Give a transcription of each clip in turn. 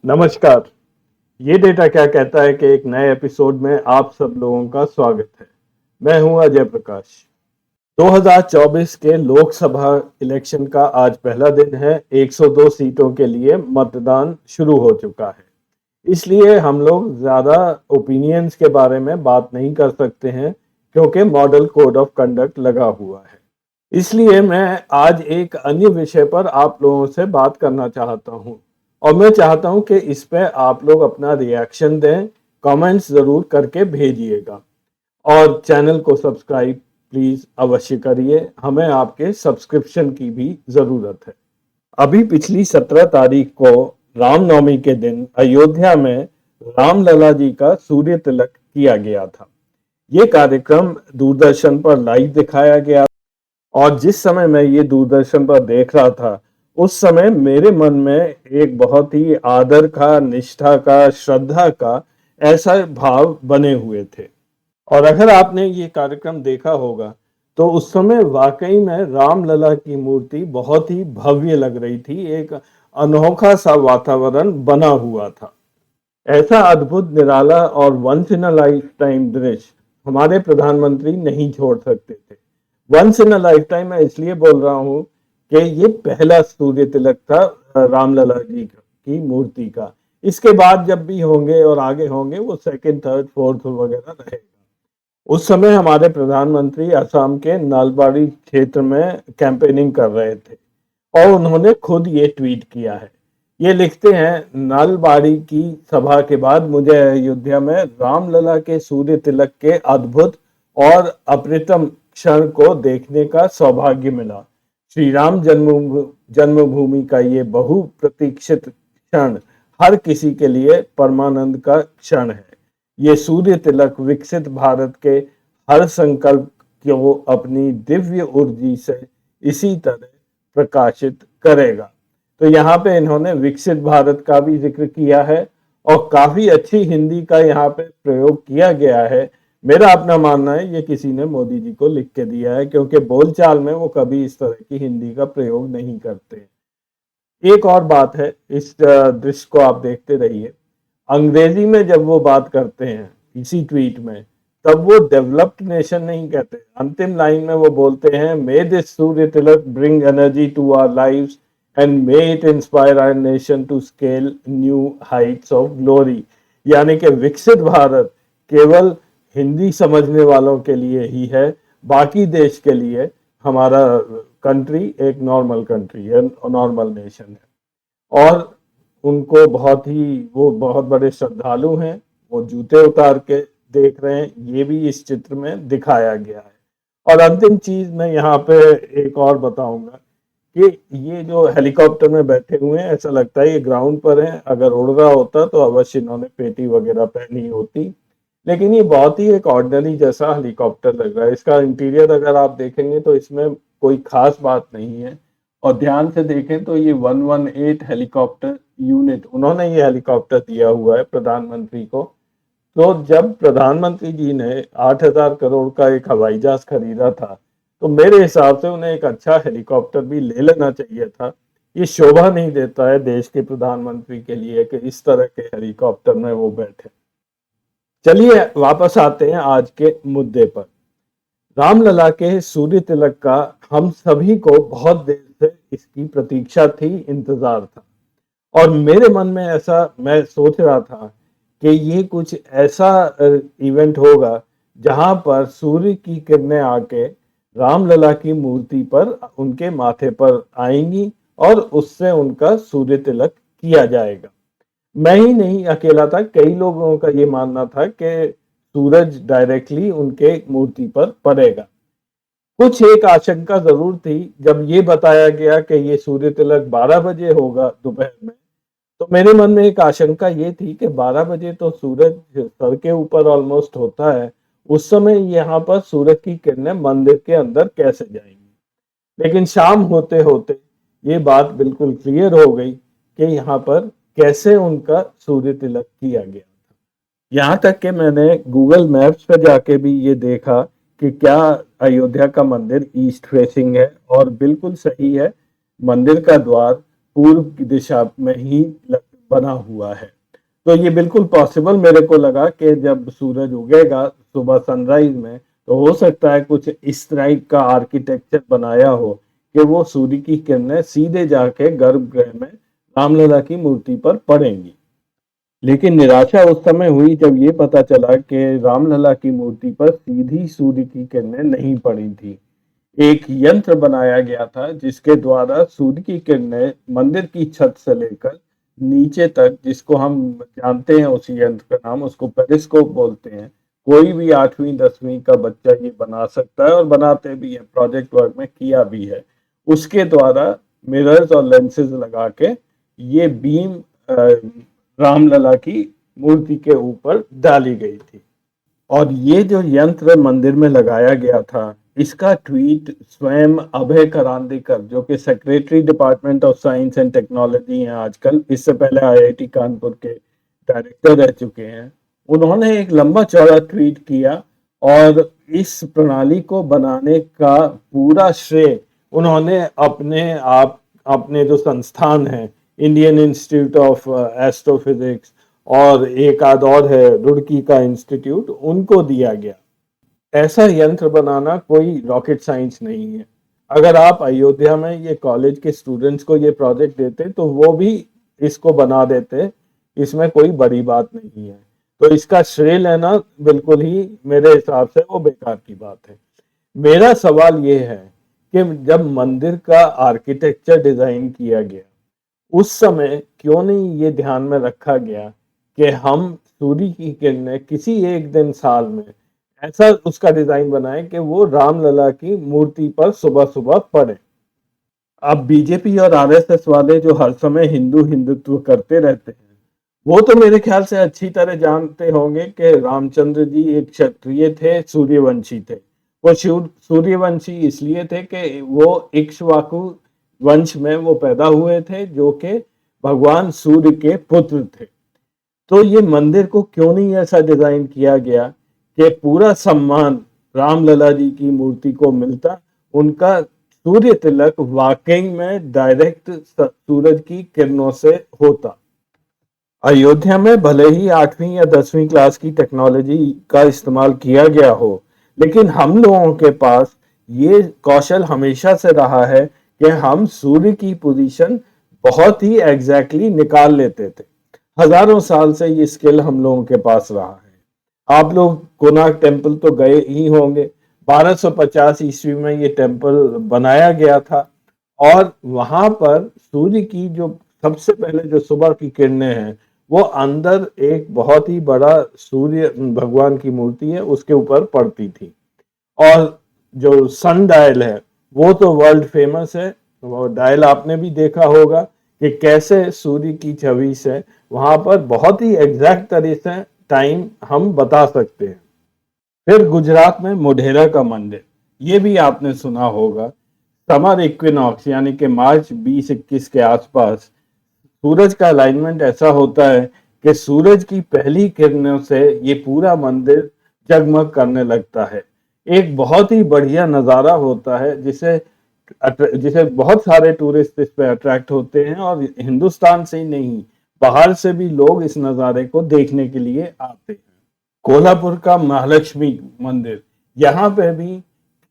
नमस्कार। ये डेटा क्या कहता है कि एक नए एपिसोड में आप सब लोगों का स्वागत है। मैं हूं अजय प्रकाश। 2024 के लोकसभा इलेक्शन का आज पहला दिन है। 102 सीटों के लिए मतदान शुरू हो चुका है। इसलिए हम लोग ज़्यादा ओपिनियंस के बारे में बात नहीं कर सकते हैं क्योंकि मॉडल कोड ऑफ कंडक्ट लगा हुआ है। इसलिए मैं आज एक अन्य विषय पर आप लोगों से बात करना चाहता हूं और मैं चाहता हूं कि इस पे आप लोग अपना रिएक्शन दें, कमेंट्स ज़रूर करके भेजिएगा और चैनल को सब्सक्राइब प्लीज़ अवश्य करिए। हमें आपके सब्सक्रिप्शन की भी ज़रूरत है। अभी पिछली 17 तारीख को रामनवमी के दिन अयोध्या में रामलला जी का सूर्य तिलक किया गया था। ये कार्यक्रम दूरदर्शन पर लाइव दिखाया गया और जिस समय मैं ये दूरदर्शन पर देख रहा था उस समय मेरे मन में एक बहुत ही आदर का, निष्ठा का, श्रद्धा का ऐसा भाव बने हुए थे। और अगर आपने ये कार्यक्रम देखा होगा तो उस समय वाकई में रामलला की मूर्ति बहुत ही भव्य लग रही थी। एक अनोखा सा वातावरण बना हुआ था। ऐसा अद्भुत, निराला और once in a lifetime दृश्य हमारे प्रधानमंत्री नहीं छोड़ सकते थे। Once in a lifetime मैं इसलिए बोल रहा हूँ कि ये पहला सूर्य तिलक था रामलला जी की मूर्ति का। इसके बाद जब भी होंगे और आगे होंगे वो सेकंड, थर्ड, फोर्थ वगैरह रहेगा। उस समय हमारे प्रधानमंत्री असम के नालबाड़ी क्षेत्र में कैंपेनिंग कर रहे थे और उन्होंने खुद ये ट्वीट किया है। ये लिखते हैं, नालबाड़ी की सभा के बाद मुझे अयोध्या में रामलला के सूर्य तिलक के अद्भुत और अप्रतिम क्षण को देखने का सौभाग्य मिला। श्री राम जन्मभूमि का ये बहुप्रतीक्षित क्षण हर किसी के लिए परमानंद का क्षण है। ये सूर्य तिलक विकसित भारत के हर संकल्प को अपनी दिव्य ऊर्जा से इसी तरह प्रकाशित करेगा। तो यहाँ पे इन्होंने विकसित भारत का भी जिक्र किया है और काफी अच्छी हिंदी का यहाँ पे प्रयोग किया गया है। मेरा अपना मानना है ये किसी ने मोदी जी को लिख के दिया है क्योंकि बोलचाल में वो कभी इस तरह की हिंदी का प्रयोग नहीं करते। एक और बात है, इस दृश्य को आप देखते रहिए। अंग्रेजी में जब वो बात करते हैं इसी ट्वीट में, तब वो डेवलप्ड नेशन नहीं कहते। अंतिम लाइन में वो बोलते हैं, may this Surya Tilak bring energy to our lives and may it inspire our nation to scale new heights of glory. यानी कि विकसित भारत केवल हिंदी समझने वालों के लिए ही है, बाकी देश के लिए हमारा कंट्री एक नॉर्मल कंट्री है, नॉर्मल नेशन है। और उनको वो बहुत बड़े श्रद्धालु हैं। वो जूते उतार के देख रहे हैं, ये भी इस चित्र में दिखाया गया है। और अंतिम चीज मैं यहाँ पे एक और बताऊंगा कि ये जो हेलीकॉप्टर में बैठे हुए हैं, ऐसा लगता है ये ग्राउंड पर हैं। अगर उड़ रहा होता तो अवश्य इन्होंने पेटी वगैरह पहनी होती, लेकिन ये बहुत ही एक ऑर्डिनरी जैसा हेलीकॉप्टर लग रहा है। इसका इंटीरियर अगर आप देखेंगे तो इसमें कोई खास बात नहीं है और ध्यान से देखें तो ये 118 हेलीकॉप्टर यूनिट उन्होंने ये हेलीकॉप्टर दिया हुआ है प्रधानमंत्री को। तो जब प्रधानमंत्री जी ने 8,000 करोड़ का एक हवाई जहाज खरीदा था तो मेरे हिसाब से उन्हें एक अच्छा हेलीकॉप्टर भी ले लेना चाहिए था। ये शोभा नहीं देता है देश के प्रधानमंत्री के लिए कि इस तरह के हेलीकॉप्टर में वो बैठे। चलिए वापस आते हैं आज के मुद्दे पर। रामलला के सूर्य तिलक का हम सभी को बहुत देर से इसकी प्रतीक्षा थी, इंतजार था। और मेरे मन में ऐसा मैं सोच रहा था कि ये कुछ ऐसा इवेंट होगा जहां पर सूर्य की किरणें आके रामलला की मूर्ति पर, उनके माथे पर आएंगी और उससे उनका सूर्य तिलक किया जाएगा। मैं ही नहीं अकेला था, कई लोगों का ये मानना था कि सूरज डायरेक्टली उनके मूर्ति पर पड़ेगा। कुछ एक आशंका जरूर थी जब ये बताया गया कि ये सूर्य तिलक 12 बजे होगा दोपहर में। तो मेरे मन में एक आशंका ये थी कि 12 बजे तो सूरज सर के ऊपर ऑलमोस्ट होता है, उस समय यहाँ पर सूरज की किरणें मंदिर के अंदर कैसे जाएंगी। लेकिन शाम होते होते ये बात बिल्कुल क्लियर हो गई कि यहाँ पर कैसे उनका सूर्य तिलक किया गया था। यहाँ तक कि मैंने गूगल मैप्स पर जाके भी ये देखा कि क्या अयोध्या का मंदिर ईस्ट फेसिंग है, और बिल्कुल सही है। मंदिर का द्वार पूर्व की दिशा में ही बना हुआ है। तो ये बिल्कुल पॉसिबल मेरे को लगा कि जब सूरज उगेगा सुबह सनराइज में, तो हो सकता है कुछ इस टाइप का आर्किटेक्चर बनाया हो कि वो सूर्य की किरणें सीधे जाके गर्भगृह में रामलला की मूर्ति पर पड़ेंगी। लेकिन निराशा उस समय हुई जब ये पता चला कि रामलला की मूर्ति पर सीधी सूर्य की किरणें नहीं पड़ी थी। एक यंत्र बनाया गया था जिसके द्वारा सूर्य की किरणें मंदिर की छत से लेकर नीचे तक, जिसको हम जानते हैं उस यंत्र का नाम, उसको पेरिस्कोप बोलते हैं। कोई भी 8वीं 10वीं का बच्चा ये बना सकता है और बनाते भी है, प्रोजेक्ट वर्क में किया भी है। उसके द्वारा मिरर्स और लेंसेज लगा के ये बीम रामलला की मूर्ति के ऊपर डाली गई थी। और ये जो यंत्र मंदिर में लगाया गया था, इसका ट्वीट स्वयं अभय करांदीकर, जो कि secretary department of science and technology हैं आजकल, इससे पहले आईआईटी कानपुर के डायरेक्टर रह चुके हैं, उन्होंने एक लंबा चौड़ा ट्वीट किया और इस प्रणाली को बनाने का पूरा श्रेय उन्होंने अपने जो संस्थान है, इंडियन इंस्टीट्यूट ऑफ एस्ट्रोफिजिक्स और एक आध और है रुड़की का इंस्टीट्यूट, उनको दिया गया। ऐसा यंत्र बनाना कोई रॉकेट साइंस नहीं है। अगर आप अयोध्या में ये कॉलेज के स्टूडेंट्स को ये प्रोजेक्ट देते तो वो भी इसको बना देते, इसमें कोई बड़ी बात नहीं है। तो इसका श्रेय लेना बिल्कुल ही मेरे हिसाब से वो बेकार की बात है। मेरा सवाल ये है कि जब मंदिर का आर्किटेक्चर डिजाइन किया गया, उस समय क्यों नहीं ये ध्यान में रखा गया कि हम सूर्य की किरणें किसी एक दिन साल में ऐसा उसका डिजाइन बनाएं कि वो रामलला की मूर्ति पर सुबह सुबह पड़े। अब बीजेपी और आरएसएस वाले जो हर समय हिंदुत्व करते रहते हैं, वो तो मेरे ख्याल से अच्छी तरह जानते होंगे कि रामचंद्र जी एक क्षत्रिय थे, सूर्यवंशी थे। वो सूर्यवंशी इसलिए थे कि वो इक्ष्वाकु वंश में वो पैदा हुए थे, जो कि भगवान सूर्य के पुत्र थे। तो ये मंदिर को क्यों नहीं ऐसा डिजाइन किया गया कि पूरा सम्मान रामलला जी की मूर्ति को मिलता, उनका सूर्य तिलक वाकई में डायरेक्ट सूरज की किरणों से होता। अयोध्या में भले ही 8वीं या 10वीं क्लास की टेक्नोलॉजी का इस्तेमाल किया गया हो, लेकिन हम लोगों के पास ये कौशल हमेशा से रहा है कि हम सूर्य की पोजीशन बहुत ही एग्जैक्टली निकाल लेते थे। हजारों साल से ये स्किल हम लोगों के पास रहा है। आप लोग कोणार्क टेम्पल तो गए ही होंगे। 1250 ईस्वी में ये टेम्पल बनाया गया था और वहां पर सूर्य की जो सबसे पहले जो सुबह की किरणें हैं, वो अंदर एक बहुत ही बड़ा सूर्य भगवान की मूर्ति है उसके ऊपर पड़ती थी। और जो सन डायल है वो तो वर्ल्ड फेमस है। वो डायल आपने भी देखा होगा कि कैसे सूर्य की छवि से वहां पर बहुत ही एग्जैक्ट तरीके से टाइम हम बता सकते हैं। फिर गुजरात में मोढेरा का मंदिर, ये भी आपने सुना होगा। समर इक्विनॉक्स यानी कि मार्च 20-21 के आसपास सूरज का अलाइनमेंट ऐसा होता है कि सूरज की पहली किरणों से ये पूरा मंदिर जगमग करने लगता है। एक बहुत ही बढ़िया नज़ारा होता है जिसे जिसे बहुत सारे टूरिस्ट इस पे अट्रैक्ट होते हैं और हिंदुस्तान से ही नहीं, बाहर से भी लोग इस नज़ारे को देखने के लिए आते हैं। कोल्हापुर का महालक्ष्मी मंदिर, यहाँ पे भी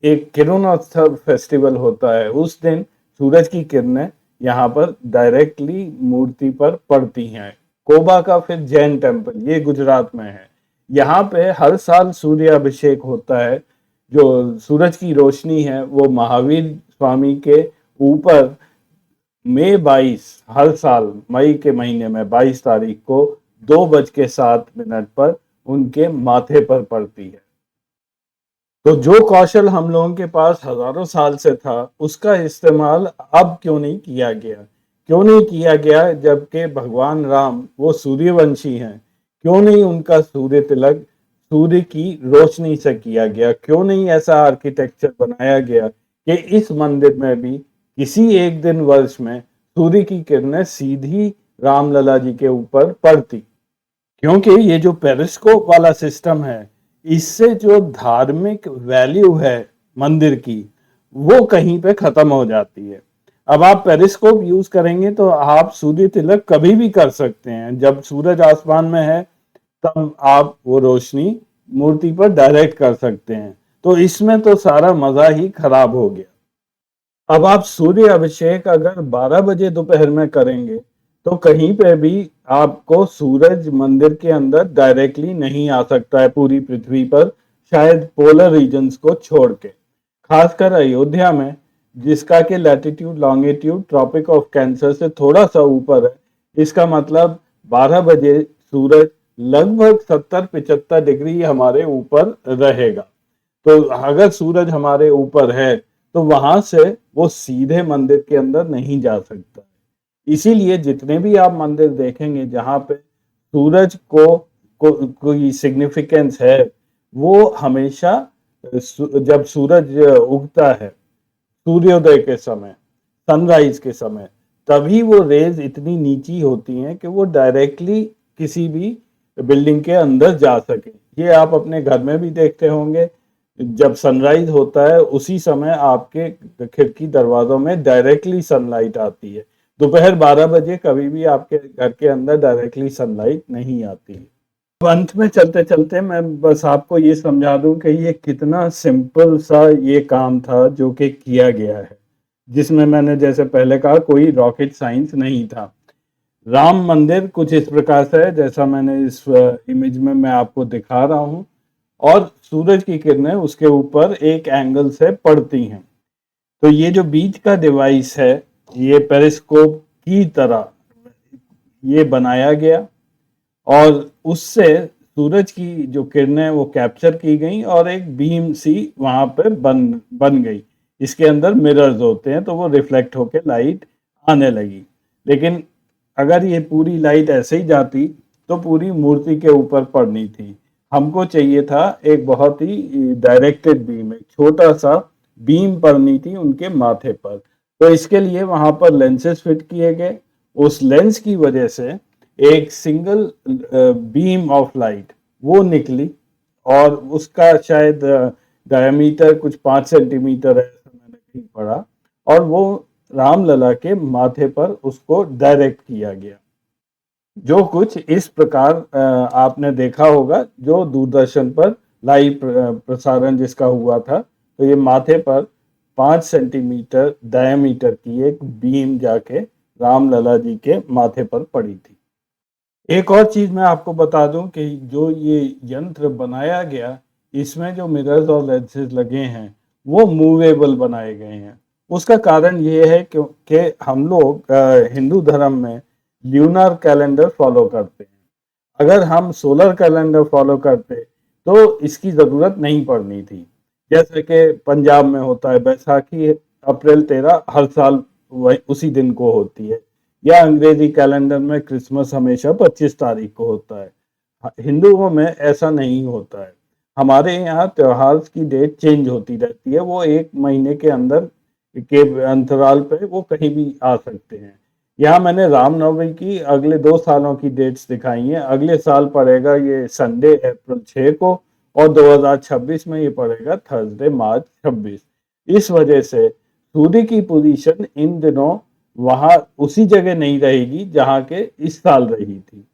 एक किरणोत्सव फेस्टिवल होता है। उस दिन सूरज की किरणें यहाँ पर डायरेक्टली मूर्ति पर पड़ती हैं। कोबा का फिर जैन टेम्पल, ये गुजरात में है। यहाँ पे हर साल सूर्य अभिषेक होता है। जो सूरज की रोशनी है वो महावीर स्वामी के ऊपर मई 22 हर साल मई के महीने में 22 तारीख को 2:07 पर उनके माथे पर पड़ती है। तो जो कौशल हम लोगों के पास हजारों साल से था, उसका इस्तेमाल अब क्यों नहीं किया गया? क्यों नहीं किया गया जबकि भगवान राम वो सूर्यवंशी हैं? क्यों नहीं उनका सूर्य तिलक सूर्य की रोशनी से किया गया? क्यों नहीं ऐसा आर्किटेक्चर बनाया गया कि इस मंदिर में भी किसी एक दिन वर्ष में सूर्य की किरणें सीधी रामलला जी के ऊपर पड़ती? क्योंकि ये जो पेरिस्कोप वाला सिस्टम है, इससे जो धार्मिक वैल्यू है मंदिर की, वो कहीं पे खत्म हो जाती है। अब आप पेरिस्कोप यूज करेंगे तो आप सूर्य तिलक कभी भी कर सकते हैं। जब सूरज आसमान में है तब आप वो रोशनी मूर्ति पर डायरेक्ट कर सकते हैं। तो इसमें तो सारा मजा ही खराब हो गया। अब आप सूर्य अभिषेक अगर 12 बजे दोपहर में करेंगे तो कहीं पे भी आपको सूरज मंदिर के अंदर डायरेक्टली नहीं आ सकता है पूरी पृथ्वी पर, शायद पोलर रीजन्स को छोड़ के। खासकर अयोध्या में, जिसका कि latitude longitude Tropic of Cancer से थोड़ा सा ऊपर है, इसका मतलब 12 बजे सूरज लगभग 70-75 डिग्री हमारे ऊपर रहेगा। तो अगर सूरज हमारे ऊपर है तो वहां से वो सीधे मंदिर के अंदर नहीं जा सकता। इसीलिए जितने भी आप मंदिर देखेंगे जहां पे सूरज कोई सिग्निफिकेंस है, वो हमेशा जब सूरज उगता है, सूर्योदय के समय, सनराइज के समय, तभी वो रेज इतनी नीची होती हैं कि वो डायरेक्टली किसी भी बिल्डिंग के अंदर जा सके। ये आप अपने घर में भी देखते होंगे, जब सनराइज होता है उसी समय आपके खिड़की दरवाजों में डायरेक्टली सनलाइट आती है। दोपहर 12 बजे कभी भी आपके घर के अंदर डायरेक्टली सनलाइट नहीं आती है। अब अंत में चलते चलते मैं बस आपको ये समझा दूं कि ये कितना सिंपल सा ये काम था जो कि किया गया है, जिसमें मैंने जैसे पहले कहा कोई रॉकेट साइंस नहीं था। राम मंदिर कुछ इस प्रकार से है जैसा मैंने इस इमेज में मैं आपको दिखा रहा हूं, और सूरज की किरणें उसके ऊपर एक एंगल से पड़ती हैं। तो ये जो बीच का डिवाइस है, ये पेरिस्कोप की तरह ये बनाया गया, और उससे सूरज की जो किरणें वो कैप्चर की गई और एक बीम सी वहां पे बन गई। इसके अंदर मिरर्स होते हैं तो वो रिफ्लेक्ट होके लाइट आने लगी। लेकिन अगर ये पूरी लाइट ऐसे ही जाती तो पूरी मूर्ति के ऊपर पड़नी थी। हमको चाहिए था एक बहुत ही डायरेक्टेड बीम, एक छोटा सा बीम पड़नी थी उनके माथे पर। तो इसके लिए वहां पर लेंसेज फिट किए गए। उस लेंस की वजह से एक सिंगल बीम ऑफ लाइट वो निकली, और उसका शायद डायमीटर कुछ 5 सेंटीमीटर है, ऐसा मैंने कहीं पढ़ा, और वो रामलला के माथे पर उसको डायरेक्ट किया गया। जो कुछ इस प्रकार आपने देखा होगा जो दूरदर्शन पर लाइव प्रसारण जिसका हुआ था। तो ये माथे पर 5 सेंटीमीटर डायमीटर की एक बीम जाके रामलला जी के माथे पर पड़ी थी। एक और चीज मैं आपको बता दूं कि जो ये यंत्र बनाया गया, इसमें जो मिरर्स और लेंसेज लगे हैं वो मूवेबल बनाए गए हैं। उसका कारण ये है क्योंकि हम लोग हिंदू धर्म में ल्यूनर कैलेंडर फॉलो करते हैं। अगर हम सोलर कैलेंडर फॉलो करते तो इसकी जरूरत नहीं पड़नी थी। जैसे कि पंजाब में होता है बैसाखी अप्रैल 13 हर साल उसी दिन को होती है, या अंग्रेजी कैलेंडर में क्रिसमस हमेशा 25 तारीख को होता है। हिंदुओं में ऐसा नहीं होता है। हमारे यहाँ त्योहार की डेट चेंज होती रहती है, वो एक महीने के अंदर के अंतराल पे वो कहीं भी आ सकते हैं। यहाँ मैंने रामनवमी की अगले 2 सालों की डेट्स दिखाई हैं। अगले साल पड़ेगा ये संडे अप्रैल 6 को, और 2026 में ये पड़ेगा थर्सडे मार्च 26। इस वजह से सूर्य की पोजीशन इन दिनों वहां उसी जगह नहीं रहेगी जहां के इस साल रही थी।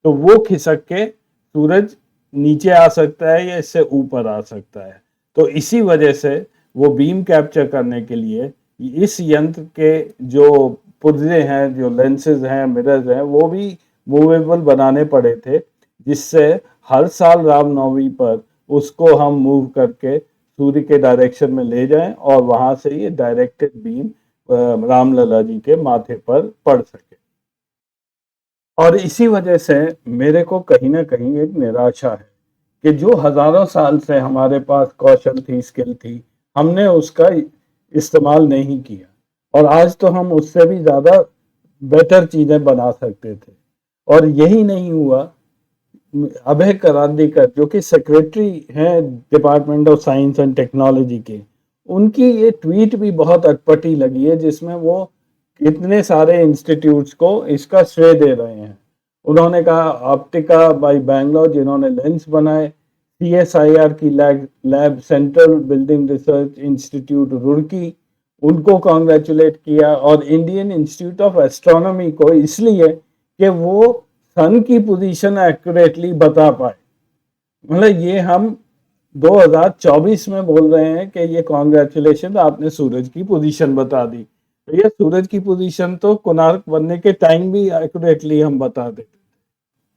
तो वो खिसक के सूरज नीचे आ सकता है या इससे ऊपर आ सकता है। तो इसी वजह से वो बीम कैप्चर करने के लिए इस यंत्र के जो पुर्जे हैं, जो लेंसेज हैं, मिरर्स हैं, वो भी मूवेबल बनाने पड़े थे, जिससे हर साल रामनवमी पर उसको हम मूव करके सूर्य के डायरेक्शन में ले जाएं और वहां से ये डायरेक्टेड बीम रामलला जी के माथे पर पड़ सके। और इसी वजह से मेरे को कहीं ना कहीं एक निराशा है कि जो हजारों साल से हमारे पास कौशल थी, स्किल थी, हमने उसका इस्तेमाल नहीं किया, और आज तो हम उससे भी ज्यादा बेटर चीजें बना सकते थे। और यही नहीं हुआ, अभय करांदीकर जो कि सेक्रेटरी हैं department of science and technology के, उनकी ये ट्वीट भी बहुत अटपटी लगी है, जिसमें वो इतने सारे इंस्टीट्यूट्स को इसका श्रेय दे रहे हैं। उन्होंने कहा ऑप्टिका बाय बैंगलोर जिन्होंने लेंस बनाए, CSIR की lab central building research institute Roorkee, उनको कॉन्ग्रेचुलेट किया, और इंडियन इंस्टीट्यूट ऑफ एस्ट्रोनॉमी को इसलिए कि वो सन की पोजीशन एक्यूरेटली बता पाए। मतलब ये हम 2024 में बोल रहे हैं कि ये कॉन्ग्रेचुलेशन, आपने सूरज की पोजीशन बता दी। तो ये सूरज की पोजीशन तो कोणार्क बनने के टाइम भी एक्यूरेटली हम बता देते।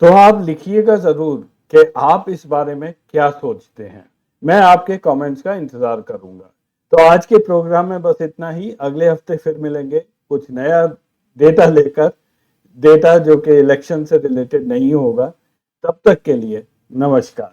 तो आप लिखिएगा जरूर कि आप इस बारे में क्या सोचते हैं। मैं आपके कमेंट्स का इंतजार करूंगा। तो आज के प्रोग्राम में बस इतना ही। अगले हफ्ते फिर मिलेंगे कुछ नया डेटा लेकर, डेटा जो कि इलेक्शन से रिलेटेड नहीं होगा। तब तक के लिए नमस्कार।